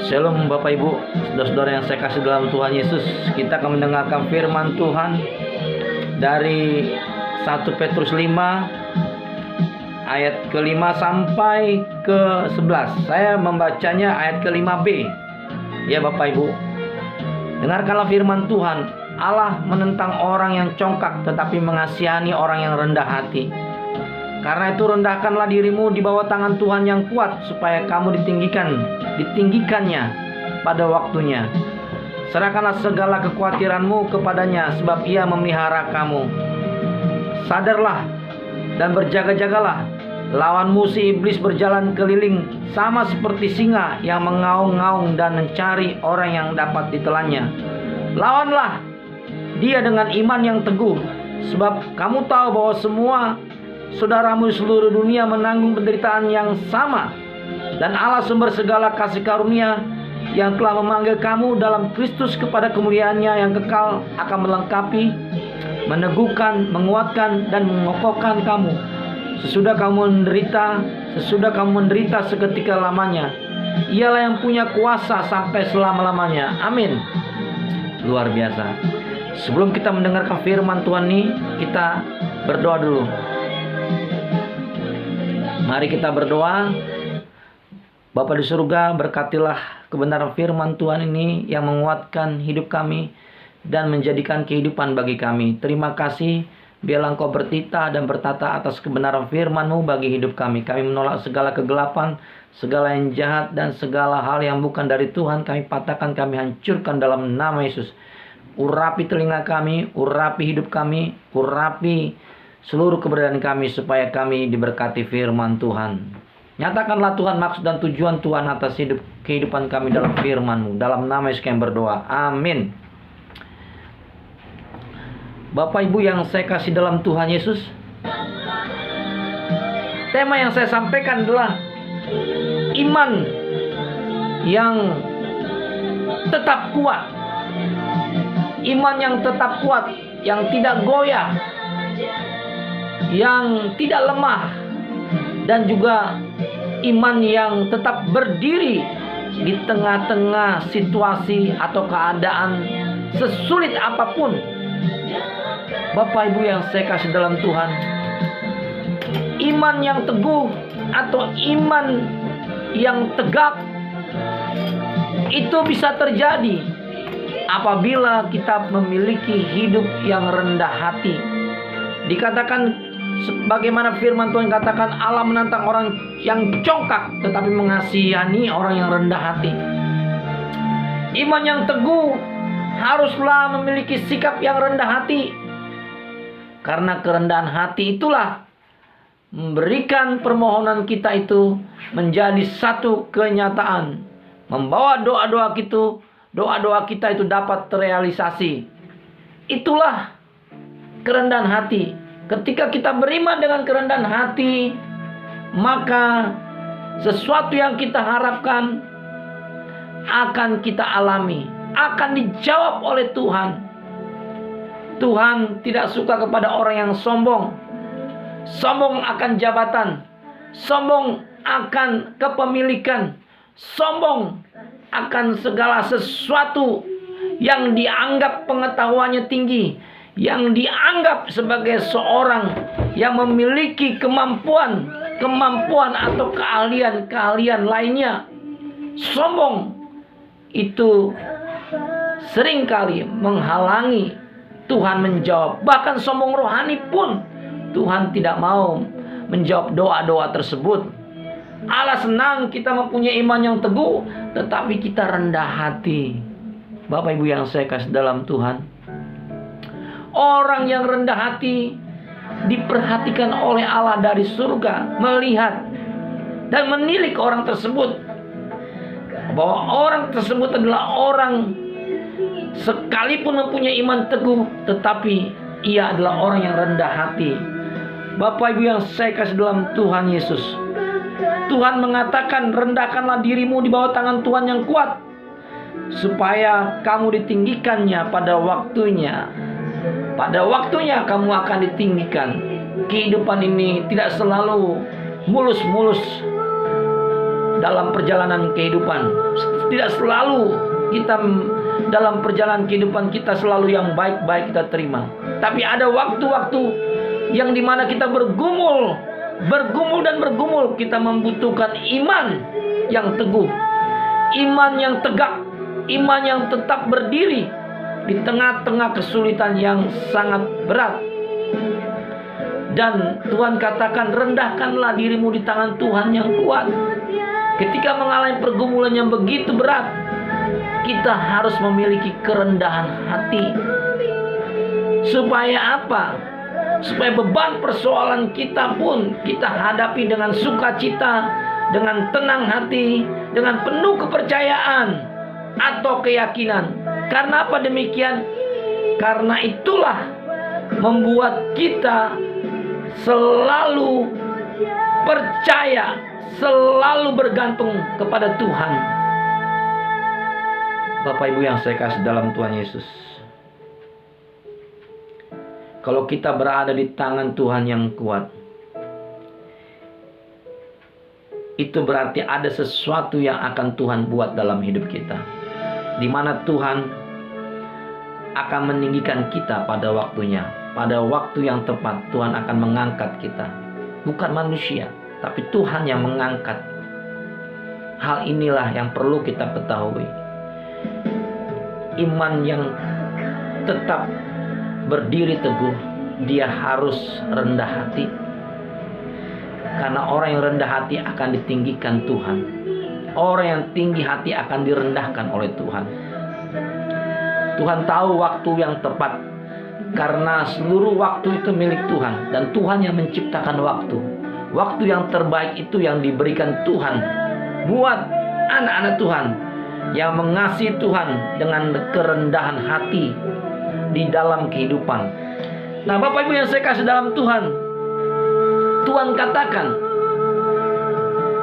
Shalom Bapak Ibu, saudara-saudara yang saya kasih dalam Tuhan Yesus. Kita akan mendengarkan firman Tuhan dari 1 Petrus 5 ayat ke-5 sampai ke-11. Saya membacanya ayat ke-5b. Ya Bapak Ibu, dengarkanlah firman Tuhan. Allah menentang orang yang congkak, tetapi mengasihani orang yang rendah hati. Karena itu rendahkanlah dirimu di bawah tangan Tuhan yang kuat, supaya kamu ditinggikannya pada waktunya. Serahkanlah segala kekhawatiranmu kepadanya, sebab Ia memelihara kamu. Sadarlah dan berjaga-jagalah. Lawanmu si iblis berjalan keliling, sama seperti singa yang mengaung-ngaung dan mencari orang yang dapat ditelannya. Lawanlah dia dengan iman yang teguh, sebab kamu tahu bahwa semua saudaramu di seluruh dunia menanggung penderitaan yang sama. Dan Allah sumber segala kasih karunia yang telah memanggil kamu dalam Kristus kepada kemuliaannya yang kekal akan melengkapi, meneguhkan, menguatkan, dan mengokohkan kamu sesudah kamu menderita seketika lamanya. Ialah yang punya kuasa sampai selama-lamanya. Amin. Luar biasa. Sebelum kita mendengarkan firman Tuhan ini, kita berdoa dulu. Mari kita berdoa. Bapa di surga, berkatilah kebenaran firman Tuhan ini yang menguatkan hidup kami dan menjadikan kehidupan bagi kami. Terima kasih, biarlah Engkau bertitah dan bertata atas kebenaran firman-Mu bagi hidup kami. Kami menolak segala kegelapan, segala yang jahat, dan segala hal yang bukan dari Tuhan. Kami patahkan, kami hancurkan dalam nama Yesus. Urapi telinga kami, urapi hidup kami, urapi seluruh keberadaan kami, supaya kami diberkati firman Tuhan. Nyatakanlah Tuhan maksud dan tujuan Tuhan atas kehidupan kami dalam firman-Mu. Dalam nama Yesus kami berdoa. Amin. Bapak Ibu yang saya kasih dalam Tuhan Yesus, tema yang saya sampaikan adalah iman yang tetap kuat. Iman yang tetap kuat, yang tidak goyah, yang tidak lemah, dan juga iman yang tetap berdiri di tengah-tengah situasi atau keadaan sesulit apapun. Bapak Ibu yang saya kasih dalam Tuhan, iman yang teguh atau iman yang tegak itu bisa terjadi apabila kita memiliki hidup yang rendah hati. Dikatakan sebagaimana firman Tuhan katakan, Allah menantang orang yang congkak, tetapi mengasihani orang yang rendah hati. Iman yang teguh haruslah memiliki sikap yang rendah hati, karena kerendahan hati itulah memberikan permohonan kita itu menjadi satu kenyataan, membawa doa-doa kita itu dapat terrealisasi. Itulah kerendahan hati. Ketika kita beriman dengan kerendahan hati, maka sesuatu yang kita harapkan akan kita alami, akan dijawab oleh Tuhan. Tuhan tidak suka kepada orang yang sombong. Sombong akan jabatan, sombong akan kepemilikan, sombong akan segala sesuatu yang dianggap pengetahuannya tinggi, yang dianggap sebagai seorang yang memiliki kemampuan atau keahlian lainnya. Sombong itu seringkali menghalangi Tuhan menjawab. Bahkan sombong rohani pun Tuhan tidak mau menjawab doa-doa tersebut. Allah senang kita mempunyai iman yang teguh, tetapi kita rendah hati. Bapak Ibu yang saya kasih dalam Tuhan, orang yang rendah hati diperhatikan oleh Allah dari surga, melihat dan menilik orang tersebut, bahwa orang tersebut adalah orang sekalipun mempunyai iman teguh, tetapi ia adalah orang yang rendah hati. Bapak Ibu yang saya kasih dalam Tuhan Yesus, Tuhan mengatakan, rendahkanlah dirimu di bawah tangan Tuhan yang kuat, supaya kamu ditinggikannya pada waktunya. Pada waktunya kamu akan ditinggikan. Kehidupan ini tidak selalu mulus-mulus. dalam perjalanan kehidupan. Tidak selalu kita dalam perjalanan kehidupan kita selalu yang baik-baik kita terima. Tapi ada waktu-waktu yang dimana kita bergumul dan bergumul. Kita membutuhkan iman yang teguh, iman yang tegak, iman yang tetap berdiri di tengah-tengah kesulitan yang sangat berat. Dan Tuhan katakan, rendahkanlah dirimu di tangan Tuhan yang kuat. Ketika mengalami pergumulan yang begitu berat, kita harus memiliki kerendahan hati. Supaya apa? Supaya beban persoalan kita pun kita hadapi dengan sukacita, dengan tenang hati, dengan penuh kepercayaan atau keyakinan. Karena apa demikian? Karena itulah membuat kita selalu percaya, selalu bergantung kepada Tuhan. Bapak Ibu yang saya kasih dalam Tuhan Yesus, kalau kita berada di tangan Tuhan yang kuat, itu berarti ada sesuatu yang akan Tuhan buat dalam hidup kita, di mana Tuhan akan meninggikan kita pada waktunya. Pada waktu yang tepat Tuhan akan mengangkat kita. Bukan manusia, tapi Tuhan yang mengangkat. Hal inilah yang perlu kita ketahui. Iman yang tetap berdiri teguh, dia harus rendah hati. Karena orang yang rendah hati akan ditinggikan Tuhan. Orang yang tinggi hati akan direndahkan oleh Tuhan. Tuhan tahu waktu yang tepat, karena seluruh waktu itu milik Tuhan, dan Tuhan yang menciptakan waktu. Waktu yang terbaik itu yang diberikan Tuhan buat anak-anak Tuhan yang mengasihi Tuhan dengan kerendahan hati di dalam kehidupan. Nah, Bapak Ibu yang saya kasih dalam Tuhan, Tuhan katakan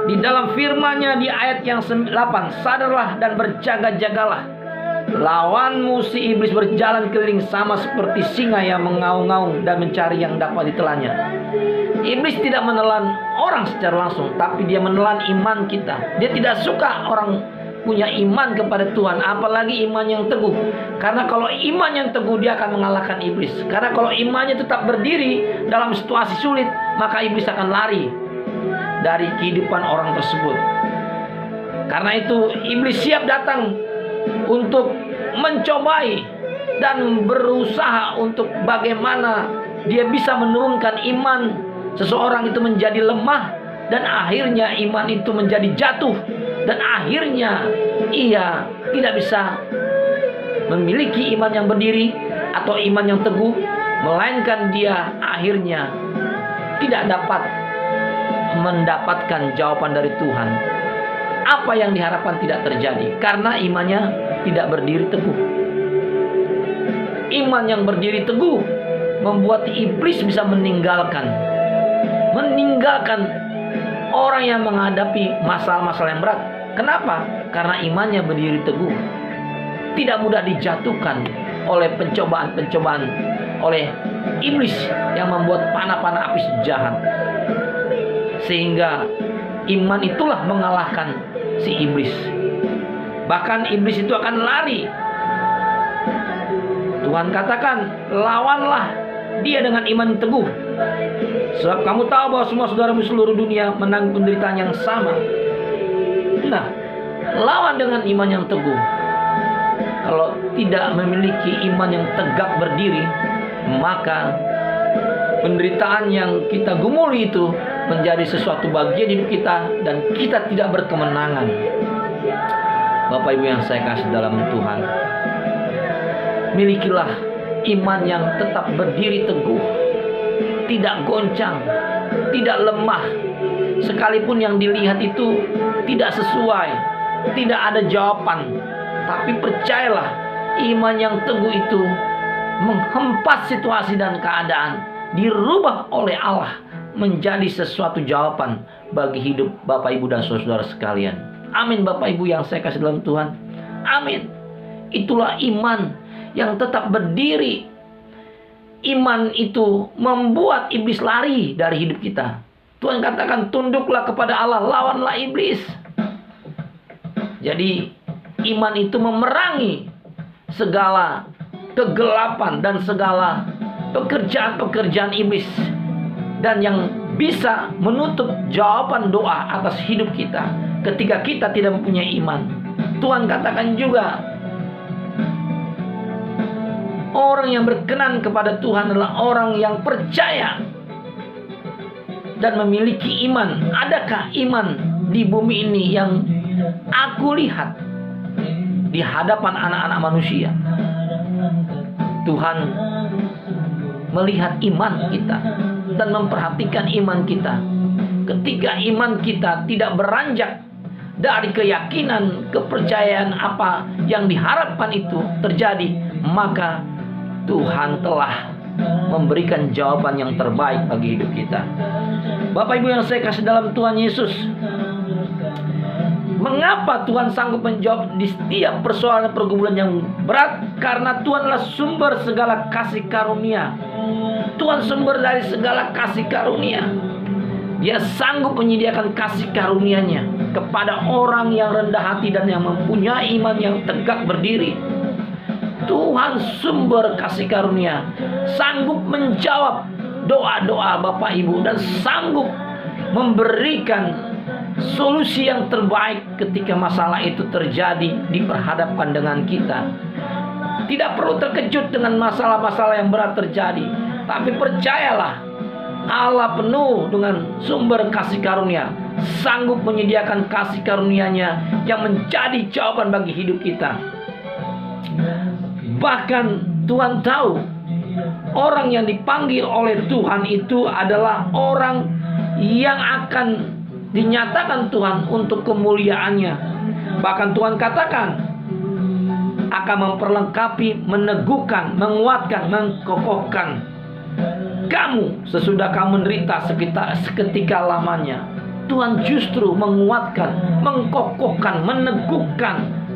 di dalam firman-Nya di ayat yang 8, sadarlah dan berjaga-jagalah. Lawanmu si iblis berjalan keliling sama seperti singa yang mengaung-ngaung dan mencari yang dapat ditelannya. Iblis tidak menelan orang secara langsung, tapi dia menelan iman kita. Dia tidak suka orang punya iman kepada Tuhan, apalagi iman yang teguh. Karena kalau iman yang teguh, dia akan mengalahkan iblis. Karena kalau imannya tetap berdiri dalam situasi sulit, maka iblis akan lari dari kehidupan orang tersebut. Karena itu iblis siap datang untuk mencobai dan berusaha untuk bagaimana dia bisa menurunkan iman seseorang itu menjadi lemah, dan akhirnya iman itu menjadi jatuh, dan akhirnya ia tidak bisa memiliki iman yang berdiri atau iman yang teguh, melainkan dia akhirnya tidak dapat mendapatkan jawaban dari Tuhan. Apa yang diharapkan tidak terjadi karena imannya tidak berdiri teguh. Iman yang berdiri teguh membuat iblis bisa meninggalkan orang yang menghadapi masalah-masalah yang berat. Kenapa? Karena imannya berdiri teguh, tidak mudah dijatuhkan oleh pencobaan-pencobaan oleh iblis yang membuat panah-panah api jahat. Sehingga iman itulah mengalahkan si iblis. Bahkan iblis itu akan lari. Tuhan katakan, lawanlah dia dengan iman teguh. Sebab kamu tahu bahwa semua saudaramu seluruh dunia menanggung penderitaan yang sama. Nah, lawan dengan iman yang teguh. Kalau tidak memiliki iman yang tegak berdiri, maka penderitaan yang kita gumuli itu menjadi sesuatu bagian hidup kita, dan kita tidak berkemenangan. Bapak Ibu yang saya kasih dalam Tuhan, milikilah iman yang tetap berdiri teguh, tidak goncang, tidak lemah. Sekalipun yang dilihat itu tidak sesuai, tidak ada jawaban, tapi percayalah, iman yang teguh itu menghempas situasi dan keadaan, dirubah oleh Allah menjadi sesuatu jawaban bagi hidup Bapak Ibu dan saudara sekalian. Amin Bapak Ibu yang saya kasih dalam Tuhan. Amin. Itulah iman yang tetap berdiri. Iman itu membuat iblis lari dari hidup kita. Tuhan katakan, tunduklah kepada Allah, lawanlah iblis. Jadi iman itu memerangi segala kegelapan dan segala pekerjaan-pekerjaan iblis, dan yang bisa menutup jawaban doa atas hidup kita ketika kita tidak mempunyai iman. Tuhan katakan juga, orang yang berkenan kepada Tuhan adalah orang yang percaya dan memiliki iman. Adakah iman di bumi ini yang aku lihat di hadapan anak-anak manusia? Tuhan melihat iman kita dan memperhatikan iman kita. Ketika iman kita tidak beranjak dari keyakinan, kepercayaan apa yang diharapkan itu terjadi, maka Tuhan telah memberikan jawaban yang terbaik bagi hidup kita. Bapak Ibu yang saya kasih dalam Tuhan Yesus, mengapa Tuhan sanggup menjawab di setiap persoalan pergumulan yang berat? Karena Tuhan adalah sumber segala kasih karunia. Tuhan sumber dari segala kasih karunia. Dia sanggup menyediakan kasih karunia-Nya kepada orang yang rendah hati dan yang mempunyai iman yang tegak berdiri. Tuhan sumber kasih karunia, sanggup menjawab doa-doa Bapak Ibu, dan sanggup memberikan solusi yang terbaik ketika masalah itu terjadi diperhadapkan dengan kita. Tidak perlu terkejut dengan masalah-masalah yang berat terjadi, tapi percayalah, Allah penuh dengan sumber kasih karunia, sanggup menyediakan kasih karunia-Nya yang menjadi jawaban bagi hidup kita. Bahkan Tuhan tahu orang yang dipanggil oleh Tuhan itu adalah orang yang akan dinyatakan Tuhan untuk kemuliaan-Nya. Bahkan Tuhan katakan akan memperlengkapi, meneguhkan, menguatkan, mengkokohkan kamu sesudah kamu menderita seketika lamanya. Tuhan justru menguatkan, mengkokohkan, meneguhkan.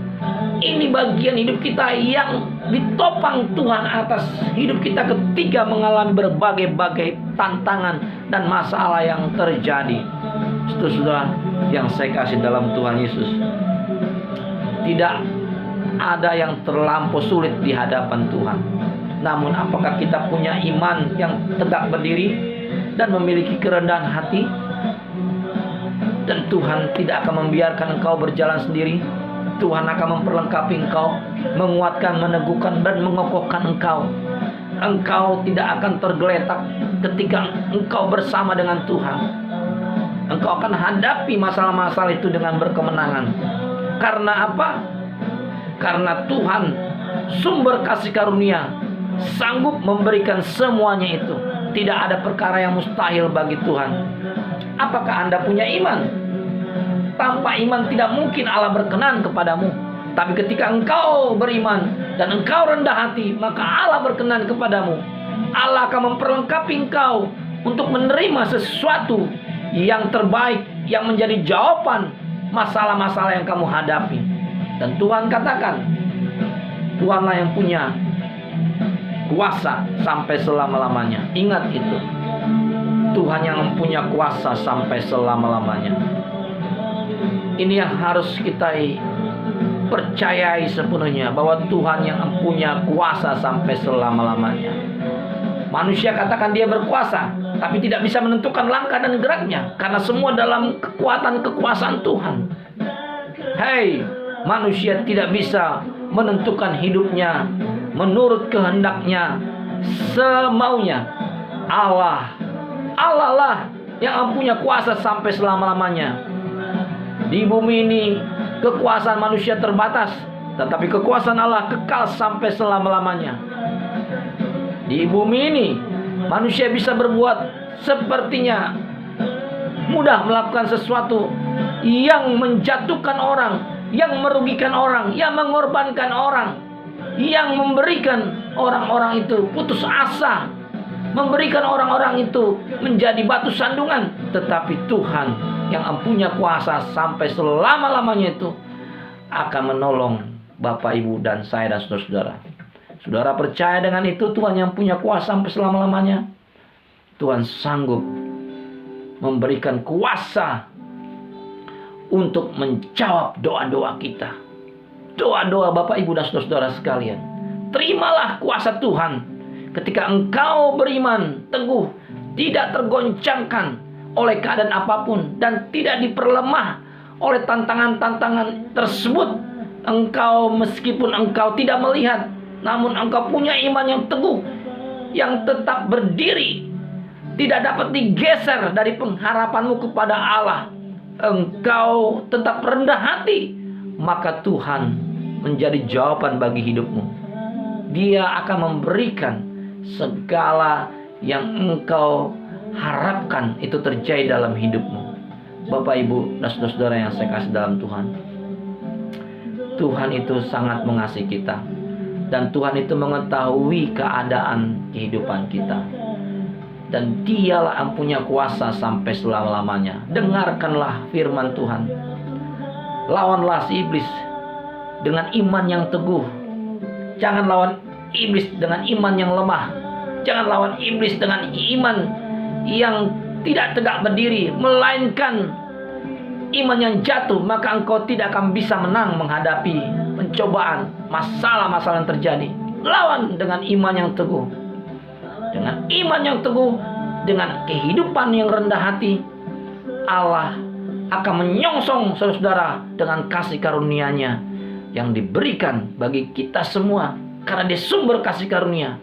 Ini bagian hidup kita yang ditopang Tuhan atas hidup kita ketika mengalami berbagai-bagai tantangan dan masalah yang terjadi. Saudara yang saya kasih dalam Tuhan Yesus, tidak ada yang terlampau sulit di hadapan Tuhan. Namun apakah kita punya iman yang tegak berdiri dan memiliki kerendahan hati? Dan Tuhan tidak akan membiarkan engkau berjalan sendiri. Tuhan akan memperlengkapi engkau, menguatkan, meneguhkan, dan mengokohkan engkau. Engkau tidak akan tergeletak ketika engkau bersama dengan Tuhan. Engkau akan hadapi masalah-masalah itu dengan berkemenangan. Karena apa? Karena Tuhan sumber kasih karunia, sanggup memberikan semuanya itu. Tidak ada perkara yang mustahil bagi Tuhan. Apakah Anda punya iman? Tanpa iman tidak mungkin Allah berkenan kepadamu. Tapi ketika engkau beriman dan engkau rendah hati, maka Allah berkenan kepadamu. Allah akan memperlengkapi engkau untuk menerima sesuatu yang terbaik, yang menjadi jawaban masalah-masalah yang kamu hadapi. Dan Tuhan katakan, Tuhanlah yang punya kuasa sampai selama-lamanya. Ingat itu, Tuhan yang mempunyai kuasa sampai selama-lamanya. Ini yang harus kita percayai sepenuhnya, bahwa Tuhan yang mempunyai kuasa sampai selama-lamanya. Manusia katakan dia berkuasa, tapi tidak bisa menentukan langkah dan geraknya, karena semua dalam kekuasaan Tuhan. Hei, manusia tidak bisa menentukan hidupnya menurut kehendaknya, semaunya. Allah lah yang mempunyai kuasa sampai selama-lamanya. Di bumi ini kekuasaan manusia terbatas, tetapi kekuasaan Allah kekal sampai selama-lamanya. Di bumi ini manusia bisa berbuat sepertinya mudah, melakukan sesuatu yang menjatuhkan orang, yang merugikan orang, yang mengorbankan orang, yang memberikan orang-orang itu putus asa, memberikan orang-orang itu menjadi batu sandungan. Tetapi Tuhan yang mempunyai kuasa sampai selama-lamanya itu akan menolong Bapak, Ibu, dan saya dan saudara-saudara. Saudara percaya dengan itu, Tuhan yang punya kuasa sampai selama-lamanya. Tuhan sanggup memberikan kuasa untuk menjawab doa-doa kita. Doa-doa Bapak, Ibu, dan saudara-saudara sekalian. Terimalah kuasa Tuhan ketika engkau beriman teguh, tidak tergoncangkan oleh keadaan apapun, dan tidak diperlemah oleh tantangan-tantangan tersebut. Engkau, meskipun engkau tidak melihat, namun engkau punya iman yang teguh, yang tetap berdiri, tidak dapat digeser dari pengharapanmu kepada Allah. Engkau tetap rendah hati, maka Tuhan menjadi jawaban bagi hidupmu. Dia akan memberikan segala yang engkau harapkan itu terjadi dalam hidupmu. Bapak, Ibu, dan saudara-saudara yang saya kasih dalam Tuhan, Tuhan itu sangat mengasihi kita, dan Tuhan itu mengetahui keadaan kehidupan kita, dan Dialah yang punya kuasa sampai selama-lamanya. Dengarkanlah firman Tuhan. Lawanlah si iblis dengan iman yang teguh. Jangan lawan iblis dengan iman yang lemah. Jangan lawan iblis dengan iman yang tidak tegak berdiri, melainkan iman yang jatuh. Maka engkau tidak akan bisa menang menghadapi pencobaan, masalah-masalah yang terjadi. Lawan dengan iman yang teguh. Dengan iman yang teguh, dengan kehidupan yang rendah hati, Allah akan menyongsong saudara-saudara dengan kasih karunia-Nya yang diberikan bagi kita semua. Karena Dia sumber kasih karunia.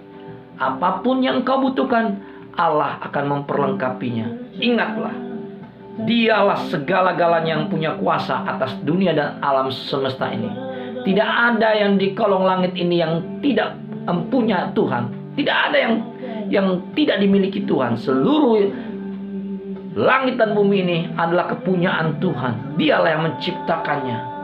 Apapun yang kau butuhkan, Allah akan memperlengkapinya. Ingatlah, Dialah segala-galanya yang punya kuasa atas dunia dan alam semesta ini. Tidak ada yang di kolong langit ini yang tidak mempunyai Tuhan. Tidak ada yang tidak dimiliki Tuhan. Seluruh langit dan bumi ini adalah kepunyaan Tuhan. Dialah yang menciptakannya.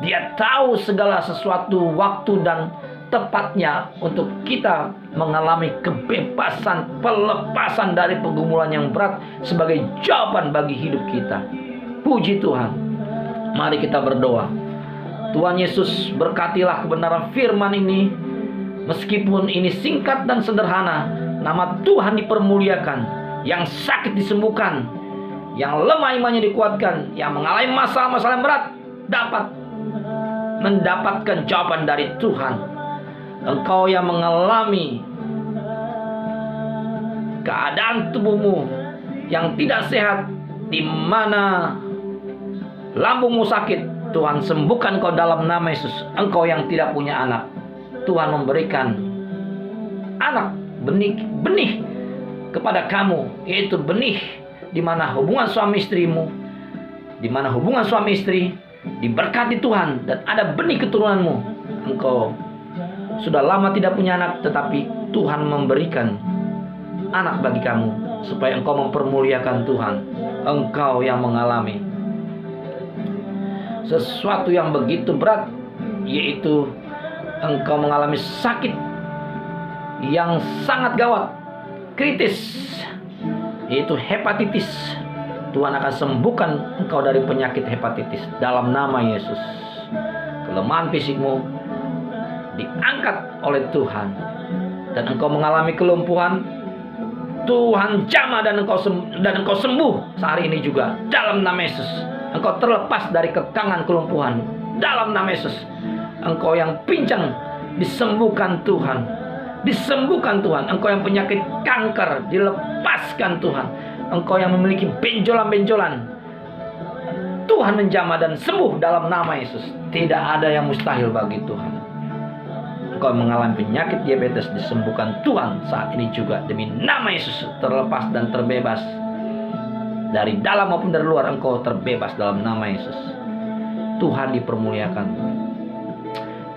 Dia tahu segala sesuatu, waktu dan tepatnya untuk kita mengalami kebebasan, pelepasan dari pergumulan yang berat sebagai jawaban bagi hidup kita. Puji Tuhan. Mari kita berdoa. Tuhan Yesus, berkatilah kebenaran firman ini. Meskipun ini singkat dan sederhana, nama Tuhan dipermuliakan. Yang sakit disembuhkan, yang lemah imannya dikuatkan, yang mengalami masalah-masalah yang berat dapat mendapatkan jawaban dari Tuhan. Engkau yang mengalami keadaan tubuhmu yang tidak sehat, di mana lambungmu sakit, Tuhan sembuhkan kau dalam nama Yesus. Engkau yang tidak punya anak, Tuhan memberikan anak, benih kepada kamu, yaitu benih di mana hubungan suami istrimu, di mana hubungan suami istri diberkati Tuhan, dan ada benih keturunanmu. Engkau sudah lama tidak punya anak, tetapi Tuhan memberikan anak bagi kamu, supaya engkau mempermuliakan Tuhan. Engkau yang mengalami sesuatu yang begitu berat, yaitu engkau mengalami sakit yang sangat gawat, kritis, yaitu hepatitis. Tuhan akan sembuhkan engkau dari penyakit hepatitis dalam nama Yesus. Kelemahan fisikmu diangkat oleh Tuhan, dan engkau mengalami kelumpuhan, Tuhan jamah dan engkau sembuh sehari ini juga dalam nama Yesus. Engkau terlepas dari kekangan kelumpuhan dalam nama Yesus. Engkau yang pincang disembuhkan Tuhan, disembuhkan Tuhan. Engkau yang penyakit kanker dilepaskan Tuhan. Engkau yang memiliki benjolan-benjolan, Tuhan menjamah dan sembuh dalam nama Yesus. Tidak ada yang mustahil bagi Tuhan. Engkau mengalami penyakit diabetes, disembuhkan Tuhan saat ini juga demi nama Yesus. Terlepas dan terbebas dari dalam maupun dari luar. Engkau terbebas dalam nama Yesus. Tuhan dipermuliakan.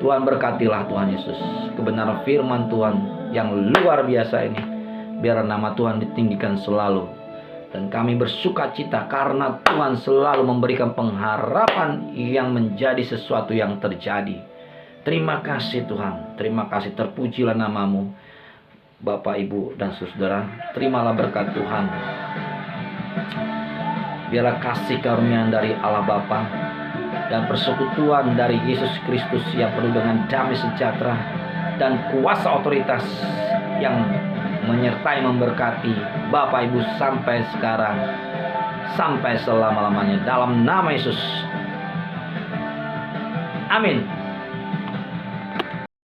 Tuhan berkatilah Tuhan Yesus kebenaran firman Tuhan yang luar biasa ini. Biar nama Tuhan ditinggikan selalu. Dan kami bersuka cita karena Tuhan selalu memberikan pengharapan yang menjadi sesuatu yang terjadi. Terima kasih Tuhan. Terima kasih, terpujilah namamu. Bapak, Ibu, dan saudara, terimalah berkat Tuhan. Biarlah kasih karunia dari Allah Bapa dan persekutuan dari Yesus Kristus yang penuh dengan damai sejahtera dan kuasa otoritas yang menyertai memberkati Bapak Ibu sampai sekarang, sampai selama-lamanya dalam nama Yesus. Amin.